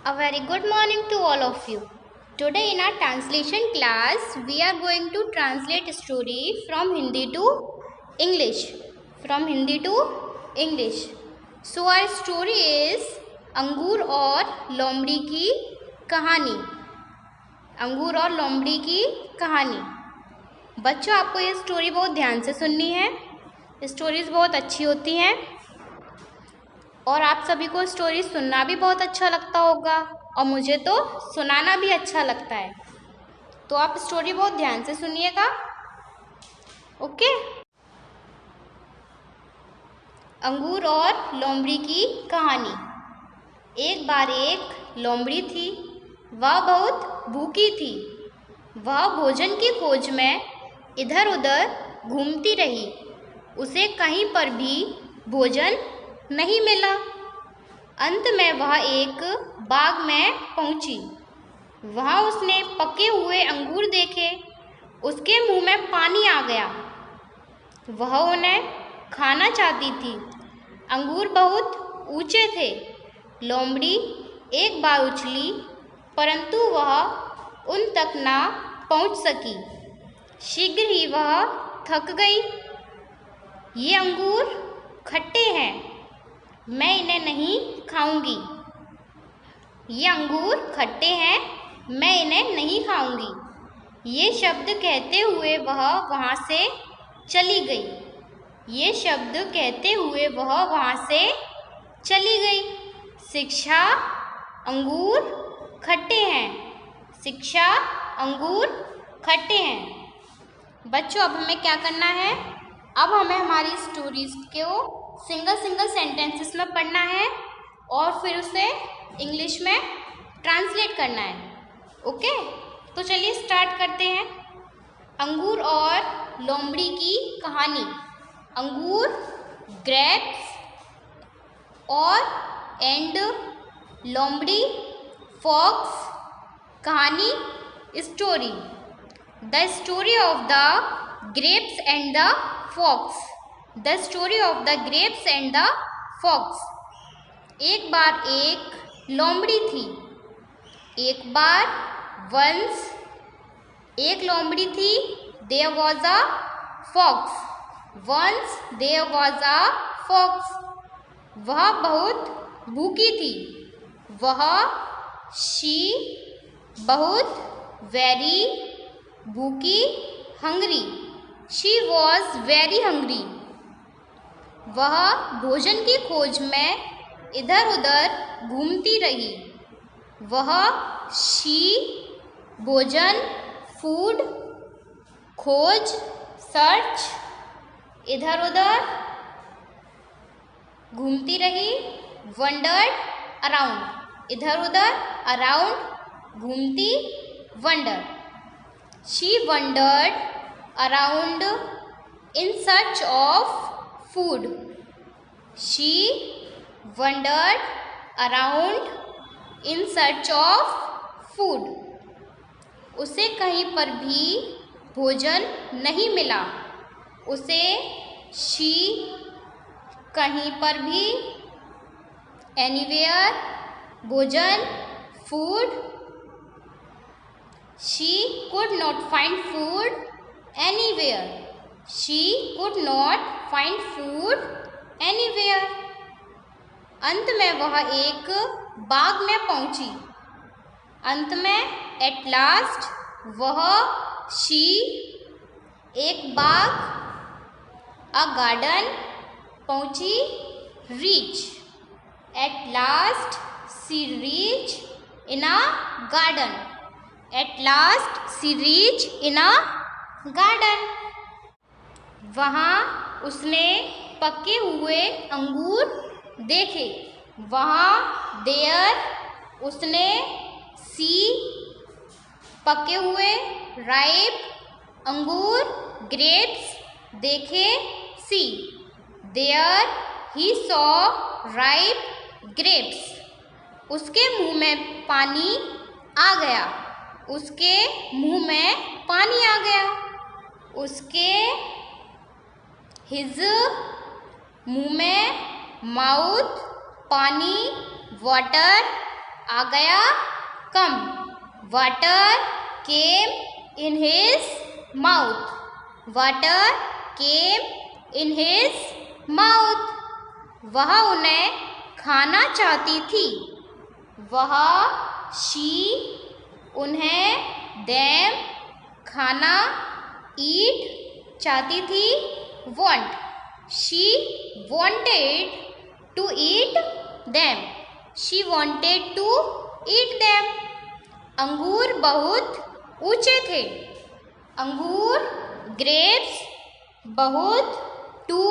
A very good morning to all of you. Today in our translation class, we are going to translate story from Hindi to English. From Hindi to English. So our story is अंगूर और लोमड़ी की कहानी. अंगूर और लोमड़ी की कहानी. बच्चों, आपको ये स्टोरी बहुत ध्यान से सुननी है. स्टोरीज बहुत अच्छी होती हैं और आप सभी को स्टोरी सुनना भी बहुत अच्छा लगता होगा और मुझे तो सुनाना भी अच्छा लगता है. तो आप स्टोरी बहुत ध्यान से सुनिएगा. ओके. अंगूर और लोमड़ी की कहानी. एक बार एक लोमड़ी थी. वह बहुत भूखी थी. वह भोजन की खोज में इधर उधर घूमती रही. उसे कहीं पर भी भोजन नहीं मिला. अंत में वह एक बाग में पहुंची. वहां उसने पके हुए अंगूर देखे. उसके मुंह में पानी आ गया. वह उन्हें खाना चाहती थी. अंगूर बहुत ऊंचे थे. लोमड़ी एक बार उछली, परंतु वह उन तक ना पहुंच सकी. शीघ्र ही वह थक गई. ये अंगूर खट्टे हैं, मैं इन्हें नहीं खाऊंगी. ये अंगूर खट्टे हैं, मैं इन्हें नहीं खाऊंगी. ये शब्द कहते हुए वह वहाँ से चली गई. ये शब्द कहते हुए वह वहाँ से चली गई. शिक्षा, अंगूर खट्टे हैं. शिक्षा, अंगूर खट्टे हैं. बच्चों, अब हमें क्या करना है? अब हमें हमारी स्टोरीज को सिंगल सेंटेंसेस में पढ़ना है और फिर उसे इंग्लिश में ट्रांसलेट करना है. ओके, तो चलिए स्टार्ट करते हैं. अंगूर और लोमड़ी की कहानी. अंगूर, ग्रेप्स और एंड लोमड़ी, फॉक्स. कहानी, story. The story of the grapes and the fox. The story of the grapes and the fox. एक बार एक लोमड़ी थी. एक बार, वंस, एक लोमड़ी थी. There was a fox. Once there was a fox. वह बहुत भूखी थी. वह शी बहुत, वेरी, भूखी, hungry. She was very hungry. वह भोजन की खोज में इधर उधर घूमती रही. वह शी, भोजन, फूड, खोज, सर्च, इधर उधर घूमती रही. वंडर्ड, अराउंड, इधर उधर, अराउंड, घूमती, wander. She wandered around in search of food. She wandered around in search of food. उसे कहीं पर भी भोजन नहीं मिला. उसे शी कहीं पर भी, एनीवेयर, भोजन, food. She could not find food anywhere. She could not find food anywhere. अंत में वह एक बाग में पहुंची. अंत में, एट लास्ट, वह शी एक बाग, अ गार्डन, पहुंची, reach. At last she reach in a garden. At last she reach in a garden. वहाँ उसने पके हुए अंगूर देखे. वहाँ देयर उसने सी पके हुए, राइप, अंगूर, ग्रेप्स देखे. See there he saw ripe grapes. उसके मुंह में पानी आ गया. उसके मुंह में पानी आ गया. उसके हिज मुंह में, माउथ, पानी, वाटर आ गया कम। Water came in his mouth, water came in his mouth. वह उन्हें खाना चाहती थी, वह शी उन्हें देम खाना ईट चाहती थी, want she wanted to eat them, she wanted to eat them। अंगूर बहुत ऊंचे थे, अंगूर ग्रेप्स बहुत टू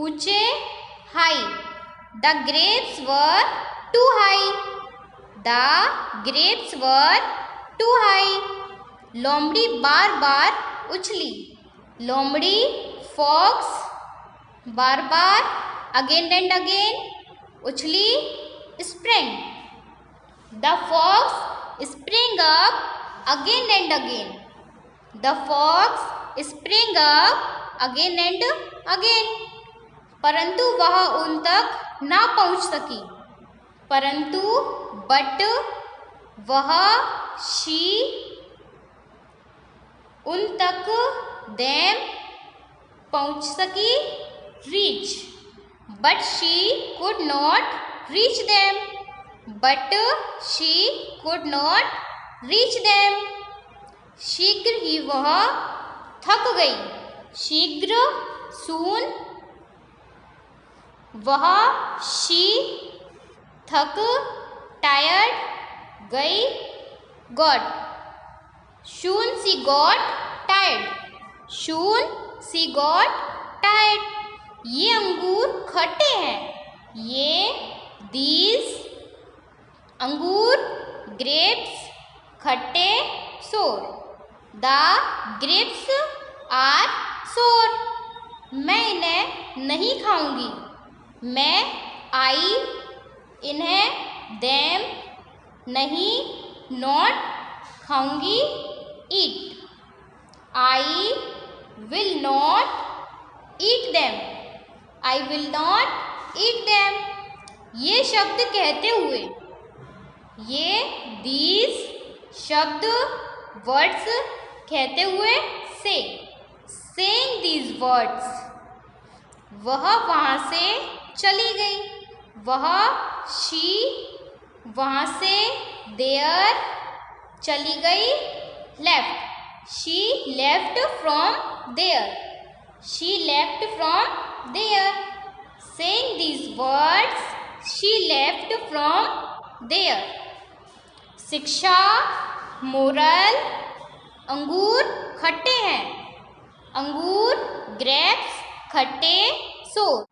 ऊंचे high, the grapes were too high, the grapes were too high. लोमड़ी बार बार उछली, लोमड़ी फॉक्स बार बार अगेन एंड अगेन उछली, spring, the fox spring up again and again, the fox spring up again and again. परंतु वह उन तक ना पहुंच सकी, परंतु बट वह शी उन तक देम पहुंच सकी, reach, but she could not reach them, but she could not reach them. शीघ्र ही वह थक गई, शीघ्र सून वह शी थक, टायर्ड गई, got, soon she got tired, soon she got tired। ये अंगूर खट्टे हैं, ये these अंगूर grapes खट्टे sour, the grapes are sour। मैं इन्हें नहीं खाऊंगी, मैं आई इन्हें them नहीं not खाऊंगी, eat, I will not eat them, I will not eat them। ये शब्द कहते हुए, ये these शब्द words कहते हुए से, saying these words, वह वहाँ से चली गई, वह she वहाँ से there चली गई, left, she left from there, she left from there। saying these words, she left from there। शिक्षा, मोरल, अंगूर खट्टे हैं, अंगूर ग्रेप्स खट्टे सोर,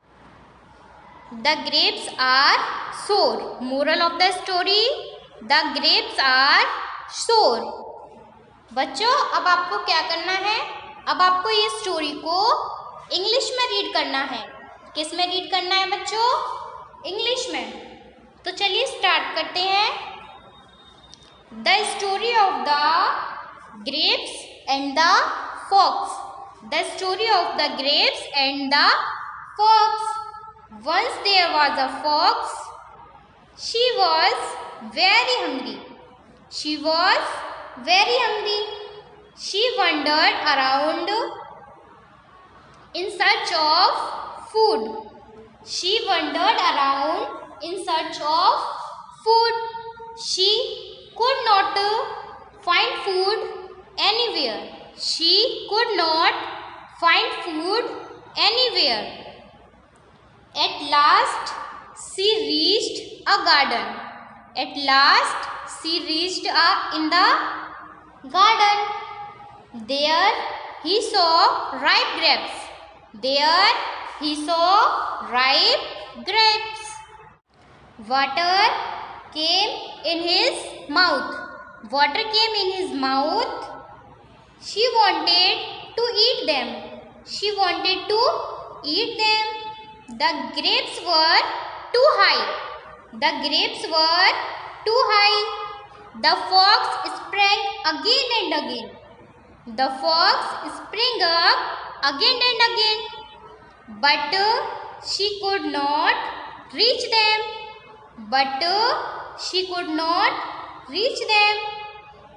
the grapes are sour। moral of the story, the grapes are sour। बच्चों अब आपको क्या करना है, अब आपको ये स्टोरी को इंग्लिश में रीड करना है। किस में रीड करना है बच्चों? इंग्लिश में। तो चलिए स्टार्ट करते हैं। The story of the grapes and the fox, the story of the grapes and the fox. Once there was a fox, she was very hungry, she was very hungry, she wandered around in search of food, she wandered around in search of food, she could not find food anywhere, she could not find food anywhere। At last she reached a garden, at last she reached in the garden, there he saw ripe grapes, there he saw ripe grapes। water came in his mouth, water came in his mouth, she wanted to eat them, she wanted to eat them। the grapes were too high, the grapes were too high, the fox sprang again and again, the fox sprang up again and again, but she could not reach them, but she could not reach them.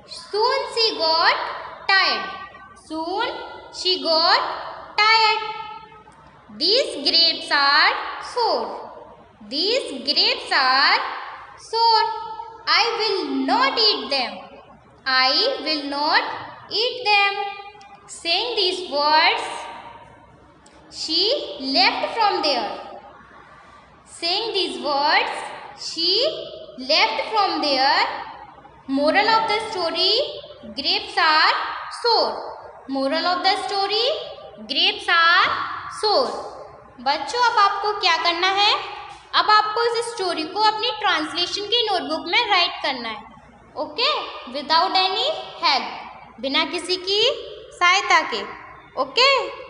Soon she got tired. Soon she got tired. These grapes are sour. These grapes are sour. I will not eat them. I will not eat them. Saying these words, she left from there. Saying these words, she left from there. Moral of the story, grapes are sour. Moral of the story, grapes are sour. बच्चों, अब आपको क्या करना है? अब आपको इस story को अपनी ट्रांसलेशन की नोटबुक में राइट करना है. ओके, विदाउट एनी हेल्प, बिना किसी की सहायता के. ओके.